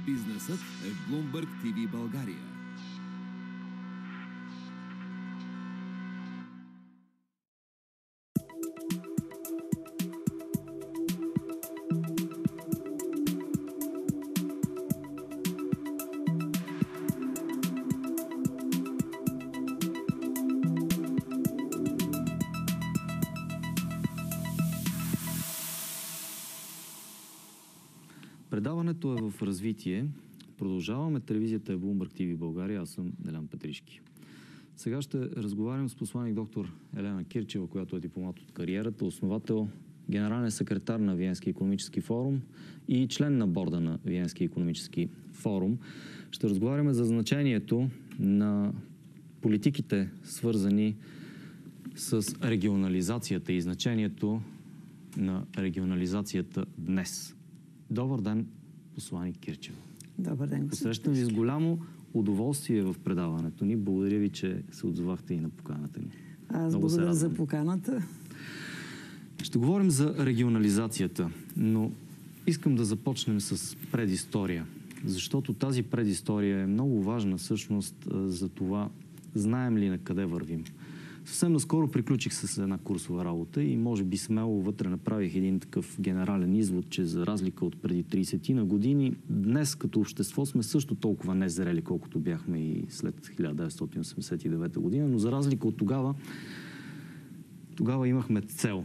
Бизнесът е в Bloomberg TV България. Предаването е в развитие. Продължаваме. Телевизията е Bloomberg TV България. Аз съм Делян Петришки. Сега ще разговарям с посланик доктор Елена Кирчева, която е дипломат от кариерата, основател, генерален секретар на Виенския икономически форум и член на борда на Виенския икономически форум. Ще разговаряме за значението на политиките, свързани с регионализацията и значението на регионализацията днес. Добър ден, посланик Кирчева. Добър ден, посрещам ви с голямо удоволствие в предаването ни. Благодаря ви, че се отзовахте и на поканата ни. Аз благодаря за поканата. Ще говорим за регионализацията, но искам да започнем с предистория, защото тази предистория е много важна всъщност за това знаем ли на къде вървим. Съвсем наскоро приключих с една курсова работа и може би смело вътре направих един такъв генерален извод, че за разлика от преди 30 години, днес като общество сме също толкова незрели, колкото бяхме и след 1989 година, но за разлика от тогава имахме цел,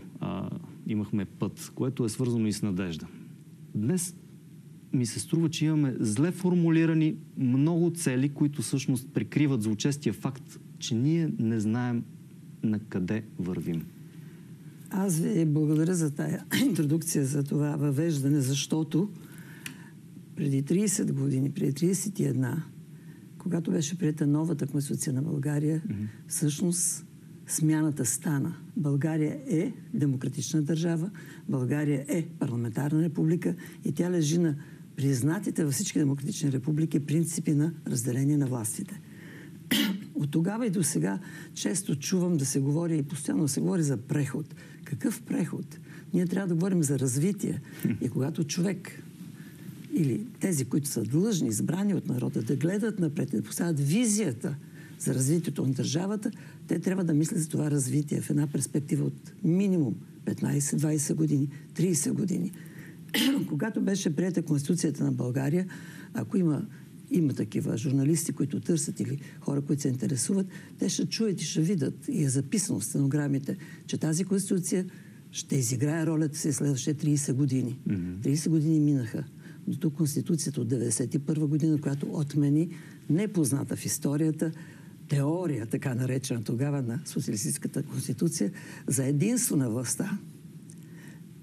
имахме път, което е свързано и с надежда. Днес ми се струва, че имаме зле формулирани много цели, които всъщност прикриват злочестия факт, че ние не знаем на къде вървим. Аз ви благодаря за тая интродукция, за това въвеждане, защото преди 30 години, преди 31, когато беше приета новата Конституция на България, всъщност смяната стана. България е демократична държава, България е парламентарна република и тя лежи на признатите във всички демократични републики принципи на разделение на властите. От тогава и до сега често чувам да се говори и постоянно да се говори за преход. Какъв преход? Ние трябва да говорим за развитие. И когато човек или тези, които са длъжни, избрани от народа, да гледат напред и да поставят визията за развитието на държавата, те трябва да мислят за това развитие в една перспектива от минимум 15-20 години, 30 години. Когато беше приета Конституцията на България, ако има такива журналисти, които търсят или хора, които се интересуват, те ще чуят и ще видят, и е записано в стенограмите, че тази Конституция ще изиграе ролята си следващите 30 години. 30 години минаха. До тук Конституцията от 1991 година, която отмени непозната в историята теория, така наречена тогава на социалистическата конституция, за единство на властта.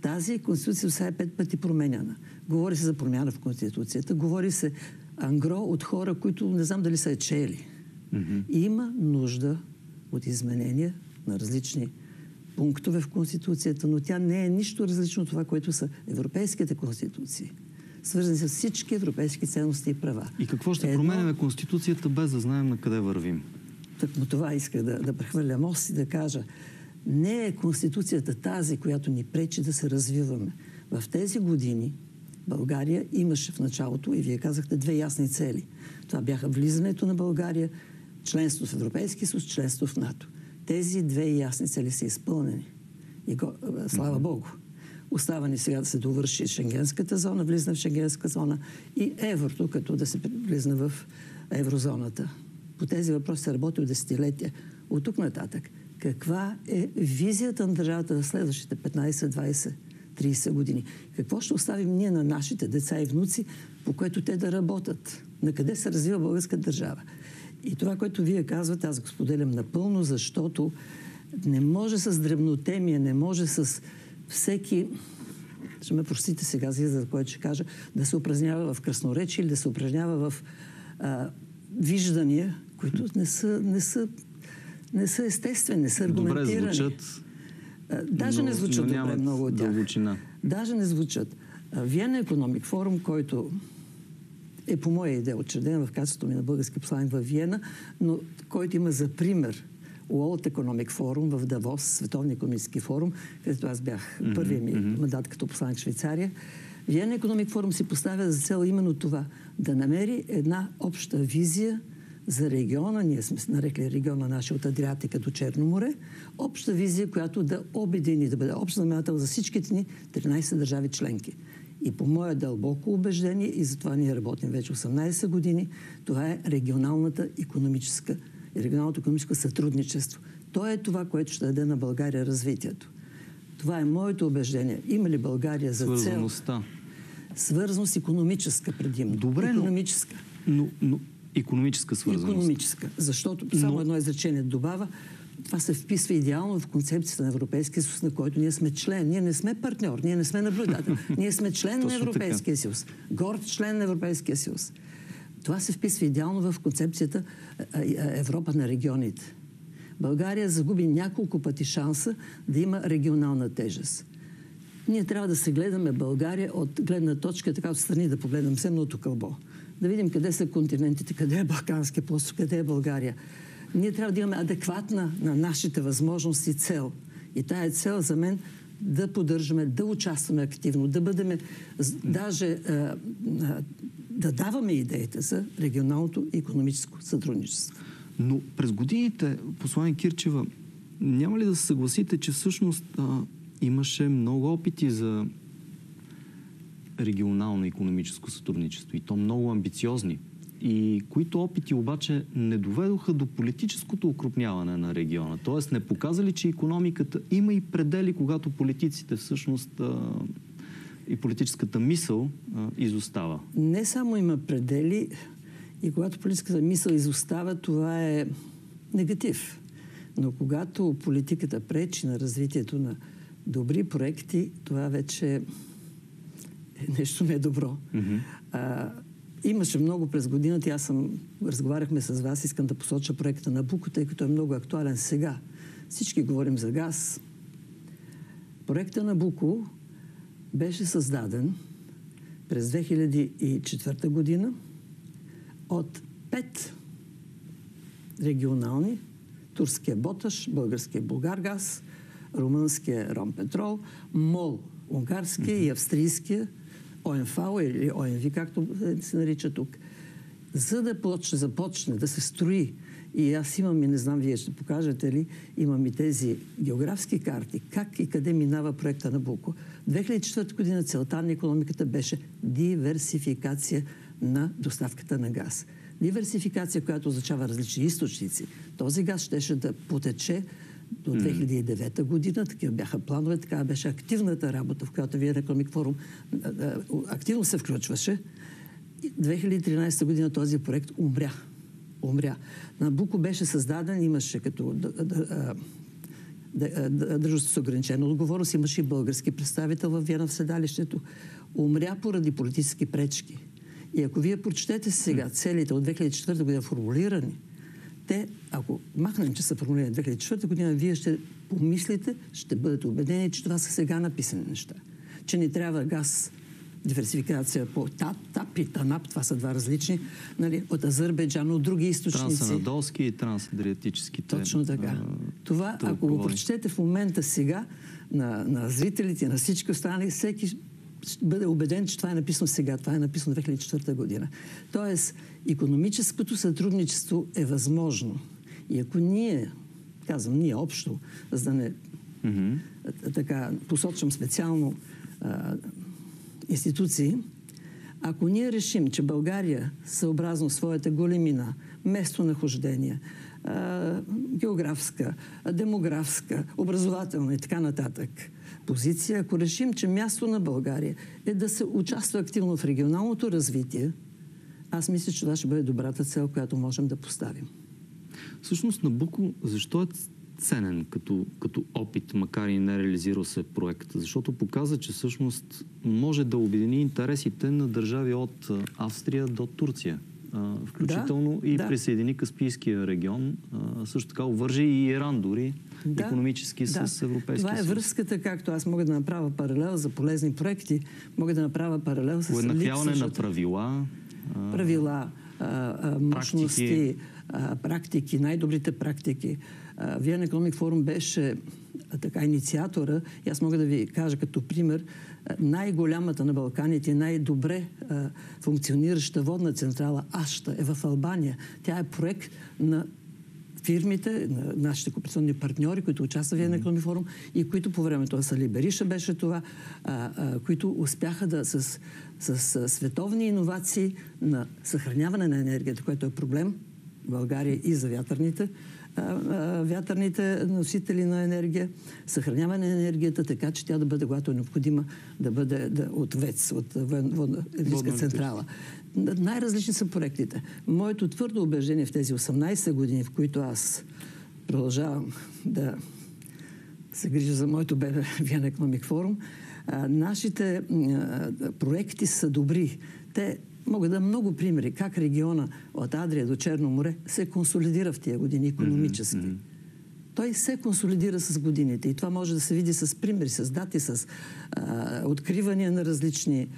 Тази конституция сега е 5 пъти променяна. Говори се за промяна в конституцията, говори се ангро от хора, които не знам дали са е чели. Има нужда от изменения на различни пунктове в Конституцията, но тя не е нищо различно от това, което са европейските конституции, свързани с всички европейски ценности и права. И какво ще променяме Конституцията, без да знаем на къде вървим? Тъкмо това исках да прехвърля мост и да кажа. Не е Конституцията тази, която ни пречи да се развиваме. В тези години България имаше в началото, и вие казахте, 2 ясни цели. Това бяха влизането на България, членство в Европейския съюз, членство в НАТО. Тези 2 ясни цели са изпълнени. И слава Богу. Остава ни сега да се довърши Шенгенската зона, влизане в Шенгенска зона и еврото, като да се влизне в еврозоната. По тези въпроси се работи от десетилетия. От тук нататък, каква е визията на държавата за следващите 15, 20, 30 години? Какво ще оставим ние на нашите деца и внуци, по което те да работят? На къде се развива българска държава? И това, което вие казвате, аз го споделям напълно, защото не може с дребнотемия, не може с всеки, ще ме простите сега за което ще кажа, да се упражнява в красноречие или да се упражнява в виждания, които не са естествени, не са аргументирани. Добре звучат. Даже не звучат добре много от тях. Дълбочина. Даже не звучат. Виена Економик форум, който е по моя идея учреден в качеството ми на български посланик във Виена, но който има за пример World Economic Forum в Давос, Световния икономически форум, където аз бях първия ми мандат като посланик в Швейцария. Виена Economic Forum си поставя за цел именно това, да намери една обща визия за региона, ние сме нарекли региона нашия от Адриатика до Черно море, обща визия, която да обедини, да бъде общ знаменател за всичките ни 13 държави членки. И по мое дълбоко убеждение, и затова ние работим вече 18 години, това е регионалното икономическо сътрудничество. То е това, което ще даде на България развитието. Това е моето убеждение. Има ли България за цел? Свързаността. Свързаност икономическа предимно. Добре, икономическа. Но икономическа свързаност. Икономическа. Защото само едно изречение добавя, това се вписва идеално в концепцията на Европейския съюз, на който ние сме член. Ние не сме партньор, ние не сме наблюдател. Ние сме член на Европейския съюз. Горд член на Европейския съюз. Това се вписва идеално в концепцията Европа на регионите. България загуби няколко пъти шанса да има регионална тежест. Ние трябва да се гледаме България от гледна точка, така отстрани да погледнем земното кълбо. Да видим къде са континентите, къде е Балканския полуостров, къде е България. Ние трябва да имаме адекватна на нашите възможности цел. И тая цел за мен да поддържаме, да участваме активно, да бъдем даже да даваме идеите за регионалното и икономическо сътрудничество. Но през годините, посланик Кирчева, няма ли да се съгласите, че всъщност имаше много опити за регионално икономическо сътрудничество и то много амбициозни, и които опити обаче не доведоха до политическото укрупняване на региона. Тоест не показали, че икономиката има и предели, когато политиците всъщност и политическата мисъл изостава. Не само има предели, и когато политическата мисъл изостава, това е негатив. Но когато политиката пречи на развитието на добри проекти, това вече е нещо недобро. Имаше много през годината. Разговаряхме с вас, искам да посоча проекта Набуко, тъй като е много актуален сега. Всички говорим за газ. Проекта Набуко беше създаден през 2004 година от 5 регионални, турския Боташ, българския Булгаргаз, румънския Ромпетрол, МОЛ, унгарския и австрийския ОМФАО или ОМВ, както се нарича тук. За да започне да се строи, и аз имам, и не знам, вие ще покажете ли, имам и тези географски карти, как и къде минава проекта Набуко. 2004 година целта на икономиката беше диверсификация на доставката на газ. Диверсификация, която означава различни източници. Този газ щеше да потече до 2009 година. Такива бяха планове, така беше активната работа, в която Виена Economic Forum активно се включваше. 2013 година този проект умря. Набуко беше създаден, имаше като дружество с ограничена отговорност, имаше и български представител в Виена в седалището. Умря поради политически пречки. И ако вие прочетете сега целите от 2004 година формулирани, те, ако махнем, че са формулирани 2004 година, вие ще помислите, ще бъдете убедени, че това са сега написани неща. Че ни трябва газ, диверсификация по ТАП и ТАНАП, това са два различни, нали, от Азербайджан, от други източници. Трансанадолски и трансадриатическите. Точно така. Това, ако го прочетете в момента сега на зрителите, на всички останали, всеки ще бъде убеден, че това е написано сега. Това е написано 2004 година. Тоест, икономическото сътрудничество е възможно. И ако ние, казвам ние общо, за да не така посочвам специално институции, ако ние решим, че България, съобразно своята големина, местонахождение, географска, демографска, образователна и така нататък позиция, ако решим, че място на България е да се участва активно в регионалното развитие, аз мисля, че това ще бъде добрата цел, която можем да поставим. Всъщност Набуко, защо е ценен като опит, макар и не реализирал се проект? Защото показва, че всъщност може да обедини интересите на държави от Австрия до Турция. Включително присъедини Каспийския регион, също така обвържи и Иран дори икономически с Европейския съюз. Това е връзката, както аз мога да направя паралел за полезни проекти, мога да направя паралел с уеднаквяване на правила, мощности, практики, най-добрите практики. Vienna Economic Forum беше така инициатора. И аз мога да ви кажа като пример, най-голямата на Балканите, най-добре функционираща водна централа Ашта е в Албания. Тя е проект на фирмите, на нашите кооперационни партньори, които участват в Vienna Economic Forum и които по времето Сали Бериша беше това, които успяха да с световни иновации на съхраняване на енергията, което е проблем в България и за вятърните носители на енергия, съхраняване на енергията, така че тя да бъде, когато е необходима, да бъде от ВЕЦ, от водна централа. Най-различни са проектите. Моето твърдо убеждение в тези 18 години, в които аз продължавам да се грижа за моето бебе Vienna Economic Forum, нашите проекти са добри. Те мога да дам много примери как региона от Адрия до Черно море се консолидира в тия години икономически. Той се консолидира с годините и това може да се види с примери, с дати, с откривания на различни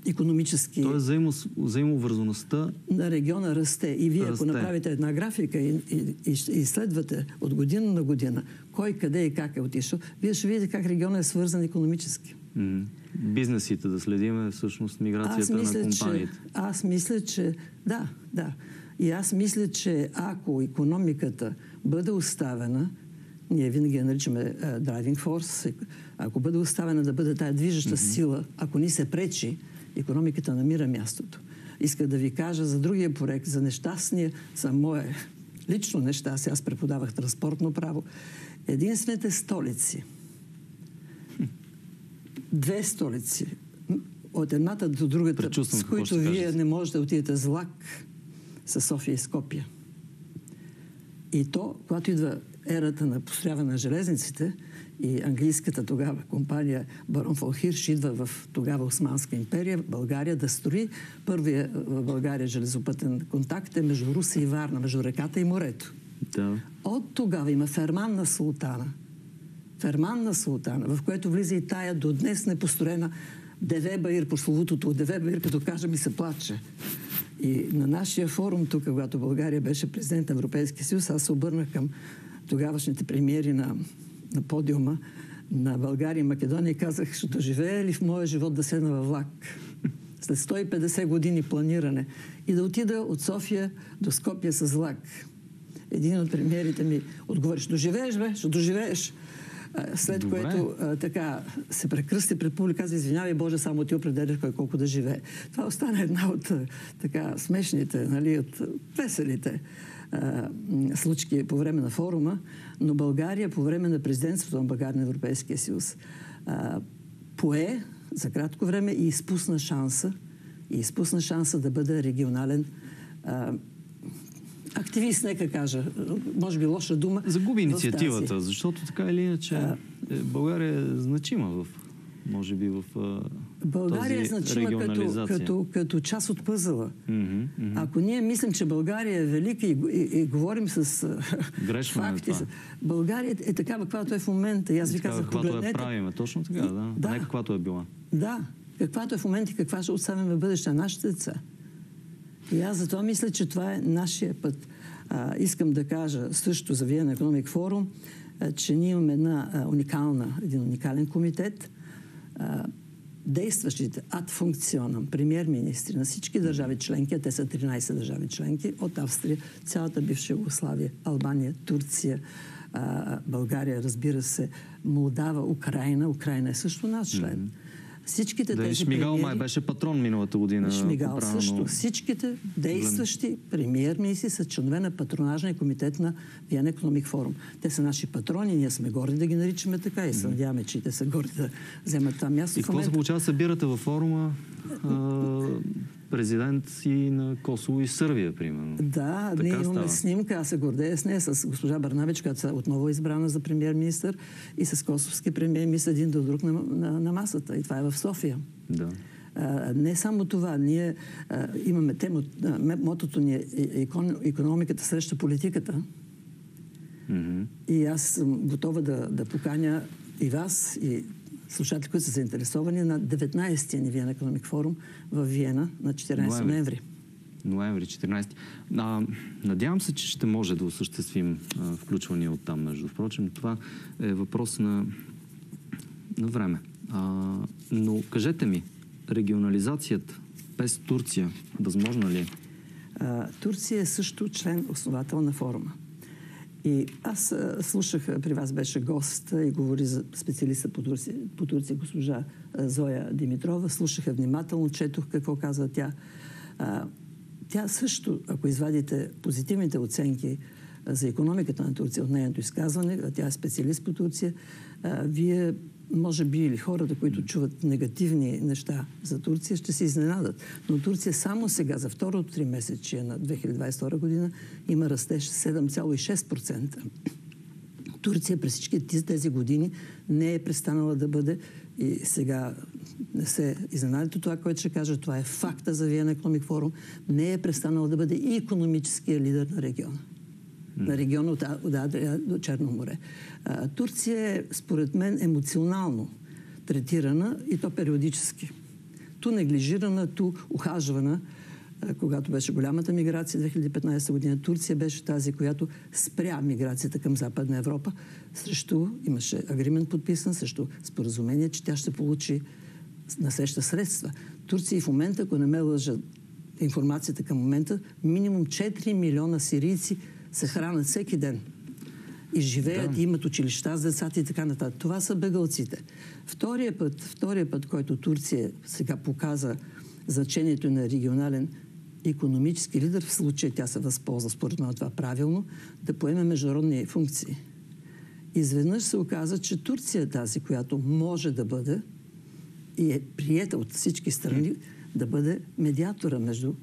икономически... Тоест взаимовързаността на региона расте. И вие, ако направите една графика и изследвате от година на година кой, къде и как е отишъл, вие ще видите как региона е свързан икономически. Бизнесите да следиме всъщност миграцията на компаниите. Аз мисля, че да. И аз мисля, че ако икономиката бъде оставена, ние винаги я наричаме driving force, ако бъде оставена да бъде тая движеща сила, ако ни се пречи, икономиката намира мястото. Исках да ви кажа за другия проект, за нещастния, за мое лично нещастие. Аз преподавах транспортно право. Единствените столици, 2 столици, от едната до другата, с които вие не можете да отидете с влак, са София и Скопие. И то, когато идва ерата на построяване на железниците и английската тогава компания Барон фон Хирш идва в тогава Османска империя, България да строи. Първия в България железопътен контакт е между Руса и Варна, между реката и морето. Да. От тогава има Ферман на Султана, в което влиза и тая до днес непостроена Девебаир, прословутото от Девебаир, като кажа ми се плаче. И на нашия форум тук, когато България беше президент на Европейския съюз, аз се обърнах към тогавашните премиери на подиума на България и Македония и казах, ще доживея ли в моя живот да седна във влак след 150 години планиране и да отида от София до Скопие с влак. Един от премиерите ми отговори, ще доживееш, бе, ще доживееш. След Добре. което така се прекръсти пред публика, каза, извинявай Боже, само ти определяш кой колко да живее. Това остана една от така смешните, нали, от веселите случки по време на форума, но България по време на президентството на България на Европейския съюз пое за кратко време и изпусна шанса да бъде регионален активист, нека кажа, може би лоша дума. Загуби инициативата, защото така или иначе България е значима може би в България е значима като част от пъзела. Ако ние мислим, че България е велика и говорим с факти, България е такава, каквато е в момента. И аз ви казах, каквато е правиме, точно така, да. Не каквато е била. Да, каквато е в момента и каква ще оставим в бъдеще на нашите деца. И аз затова мисля, че това е нашия път. Искам да кажа също за Vienna Economic Forum, че ние имаме един уникален комитет. Действащите ад функционам премиер-министри на всички държави членки, а те са 13 държави членки, от Австрия, цялата бивша Югославия, Албания, Турция, България, разбира се, Молдава, Украина. Украина е също наш член. Всичките тези Шмигал май беше патрон миналата година. Шмигал също. Всичките действащи премиер-министри са членове на патронажния комитет на Vienna Economic Forum. Те са наши патрони, ние сме горди да ги наричаме така и се надяваме, че те са горди да вземат това място. И какво се получава? Събирате във форума президент и на Косово и Сърбия, примерно. Да, ние имаме снимка, аз се гордея с нея, с госпожа Барнабич, която е отново избрана за премиер-министър, и с косовски премиер-министър един до друг на масата. И това е в София. Да. Не само това. Ние имаме тема, мотото ни е икономиката срещу политиката. И аз съм готова да поканя и вас, и слушатели, които са заинтересовани, на 19-тия ни Vienna Economic Forum в Виена на 14 ноември. ноември 14. Надявам се, че ще може да осъществим включвания от там, между впрочем. Това е въпрос на време. Но кажете ми, регионализацията без Турция, възможно ли е? Турция е също член, основател на форума. И аз слушах, при вас беше гост и говори за специалиста по Турция госпожа Зоя Димитрова. Слушаха внимателно, четох какво казва тя. Тя също, ако извадите позитивните оценки за икономиката на Турция от нейното изказване, тя е специалист по Турция, вие, може би, или хората, които чуват негативни неща за Турция, ще се изненадат. Но Турция само сега, за второто 3 месече на 2022 година, има растеж 7,6%. Турция през всички тези години не е престанала да бъде, и сега не се изненадите това, което ще кажа, това е факта за Vienna Economic Forum, не е престанала да бъде и икономическия лидер на региона. На региона от Адрия до Черно море. Турция е, според мен, емоционално третирана и то периодически. Ту неглижирана, ту ухажвана. Когато беше голямата миграция 2015 година, Турция беше тази, която спря миграцията към Западна Европа. Имаше агримент подписан, срещу споразумение, че тя ще получи насреща средства. Турция и в момента, ако не ме лъжа информацията към момента, минимум 4 милиона сирийци се хранят всеки ден. И живеят, и имат училища с децата и така нататък. Това са бегълците. Втория път, който Турция сега показа значението на регионален икономически лидер, в случая тя се възползва, според мен това правилно, да поеме международни функции. Изведнъж се оказа, че Турция е тази, която може да бъде и е приета от всички страни да бъде медиатора между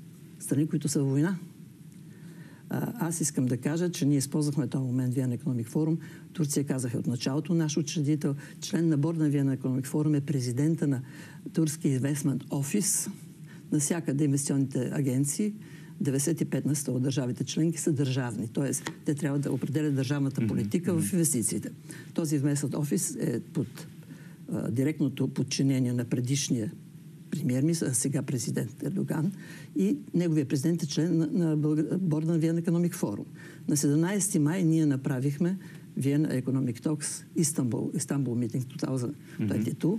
страни, които са в война. Аз искам да кажа, че ние използвахме този момент Vienna Economic Forum. Турция, казаха от началото, наш учредител, член на борда на Vienna Economic Forum е президента на Турски Investment Office. Навсякъде инвестиционните агенции, 95% от държавите членки са държавни. Тоест, те трябва да определят държавната политика в инвестициите. Този Investment Office е под директното подчинение на предишния премиер-министър, а сега президент Ердоган, и неговия президент е член на борда на Vienna Economic Forum. На 17 май ние направихме Vienna Economic Talks Istanbul Meeting 2022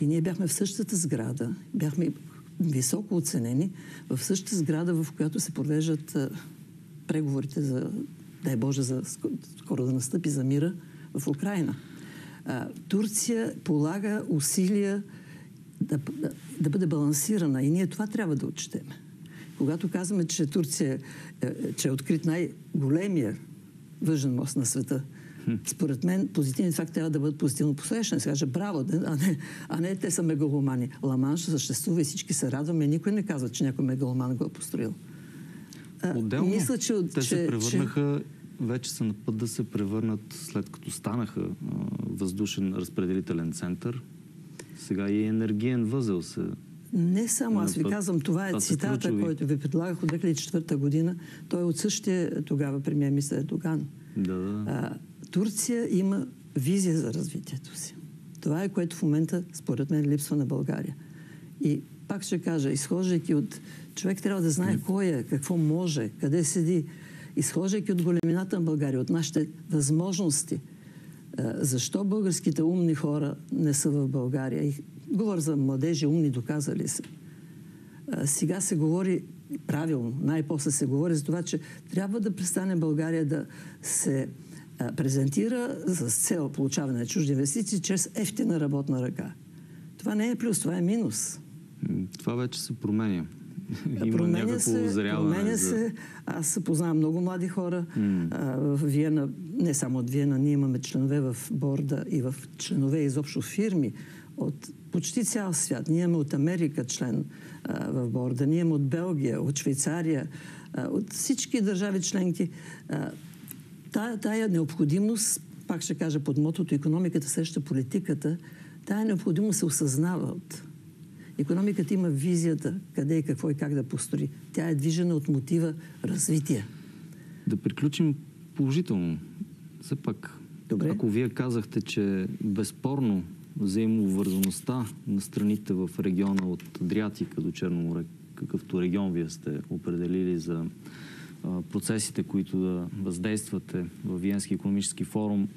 и ние бяхме в същата сграда, бяхме високо оценени, в същата сграда, в която се провеждат преговорите за, дай Боже, за скоро да настъпи за мира в Украйна. Турция полага усилия да бъде балансирана и ние това трябва да отчетем. Когато казваме, че Турция че е открит най-големия въжен мост на света, според мен позитивният факт трябва да бъдат позитивно посрещани. Сега браво, а не те са мегаломани. Ла-Манш съществува и всички се радваме. Никой не казва, че някой мегаломан го е построил. Отделно, мисля, те се превърнаха, вече са на път да се превърнат, след като станаха въздушен разпределителен център. Сега и енергиен възел се... Не само, аз ви казвам, това е цитата, който ви предлагах от 2004 година. Той е от същия тогава премиер-министър Ердоган. Турция има визия за развитието си. Това е, което в момента, според мен, липсва на България. И пак ще кажа, изхождайки от... Човек трябва да знае кой е, какво може, къде седи. Изхождайки от големината на България, от нашите възможности. Защо българските умни хора не са в България? И говоря за младежи, умни, доказали се. Сега се говори правилно, най-после се говори за това, че трябва да престане България да се презентира с цел получаване на чужди инвестиции чрез ефтина работна ръка. Това не е плюс, това е минус. Това вече се променя. Има някакво озряване. Променя се. Аз познавам много млади хора. В Виена, не само от Виена, ние имаме членове в борда и в членове изобщо фирми от почти цял свят. Ние имаме от Америка член в борда, ние имаме от Белгия, от Швейцария, от всички държави членки. Тая необходимост, пак ще кажа под мотото икономиката срещу политиката, тая необходимост се осъзнава от икономиката има визията къде и какво и как да построи. Тя е движена от мотива развитие. Да приключим положително. Все пак, добре. Ако вие казахте, че безспорно взаимовързаността на страните в региона от Адриатика до Черно море, какъвто регион вие сте определили за процесите, които да въздействате в Виенски икономически форум,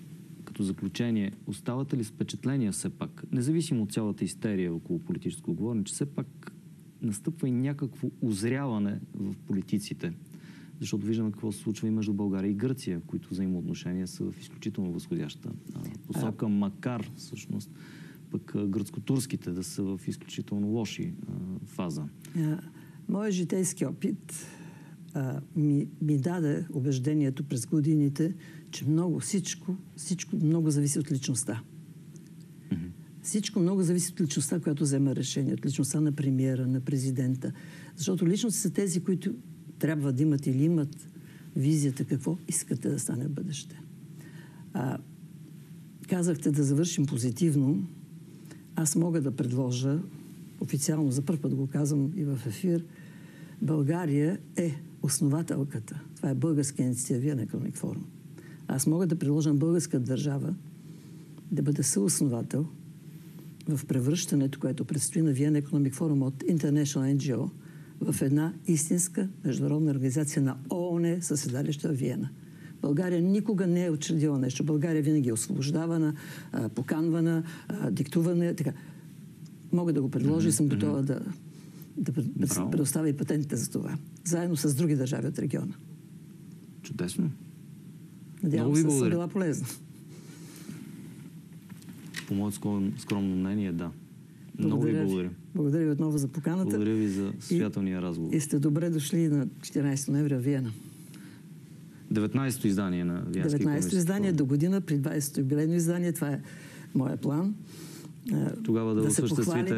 като заключение, оставате ли с впечатление все пак, независимо от цялата истерия около политическо говорене, че все пак настъпва и някакво озряване в политиците? Защото виждаме какво се случва и между България и Гърция, които взаимоотношения са в изключително възходяща посока, макар всъщност пък гръцко-турските да са в изключително лоши фаза. Моят житейски опит ми даде убеждението през годините, че всичко много зависи от личността. Всичко много зависи от личността, която взема решение, от личността на премиера, на президента. Защото личности са тези, които трябва да имат или имат визията какво искате да стане в бъдеще. Казахте да завършим позитивно. Аз мога да предложа, официално за първ път го казвам и в ефир, България е основателката. Това е българска инициатива Виен Економик форум. Аз мога да предложа на българска държава да бъде съосновател в превръщането, което предстои на Виен Економик форум от International NGO в една истинска международна организация на ООН със седалище в Виена. България никога не е учредила нещо. България винаги е освобождавана, поканвана, диктувана. Така. Мога да го предложа и съм готова да предоставя и патентите за това. Заедно с други държави от региона. Чудесно. Надявам се, съм била полезна. По моето скромно мнение, да. Много ви благодаря. Благодаря ви отново за поканата. Благодаря ви за състоятелния разговор. И сте добре дошли на 14 ноември в Виена. 19-то издание на Виенски икономически форум. 19-то издание до година, при 20-то юбилейно издание. Това е моя план. Тогава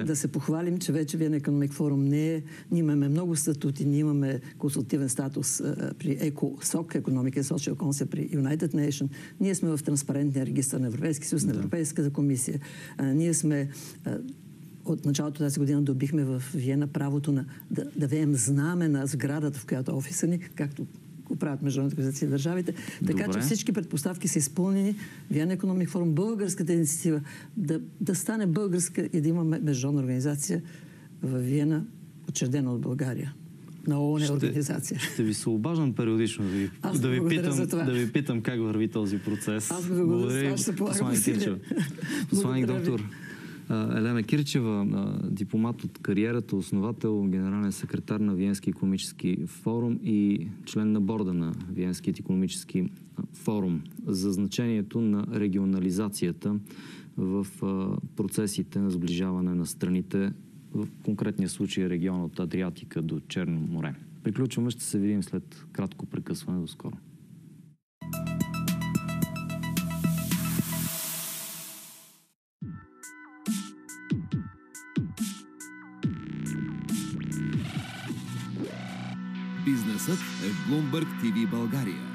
да се похвалим, че вече Виен Економик форум ние имаме много статути, ние имаме консултативен статус при ЕКОСОК, Economic and Social Council при United Nation. Ние сме в транспарентния регистър на Европейския съюз, на Европейската комисия. Ние сме от началото тази година добихме в Виена правото да веем знаме на сградата, в която офиса ни, както го правят международните организации и държавите. Така че всички предпоставки са изпълнени. Виен Економик форум, българската инициатива да стане българска и да имаме международна организация в Виена, учредена от България. На ООН организация. Ще ви се обаждам периодично да ви питам как върви този процес. Аз ви благодаря, ще се полагам усилия. Посланик доктор Елена Кирчева, дипломат от кариерата, основател, генерален секретар на Виенски икономически форум и член на борда на Виенски икономически форум, за значението на регионализацията в процесите на сближаване на страните, в конкретния случай региона от Адриатика до Черно море. Приключваме, ще се видим след кратко прекъсване. До скоро. Бизнесът е в Bloomberg TV България.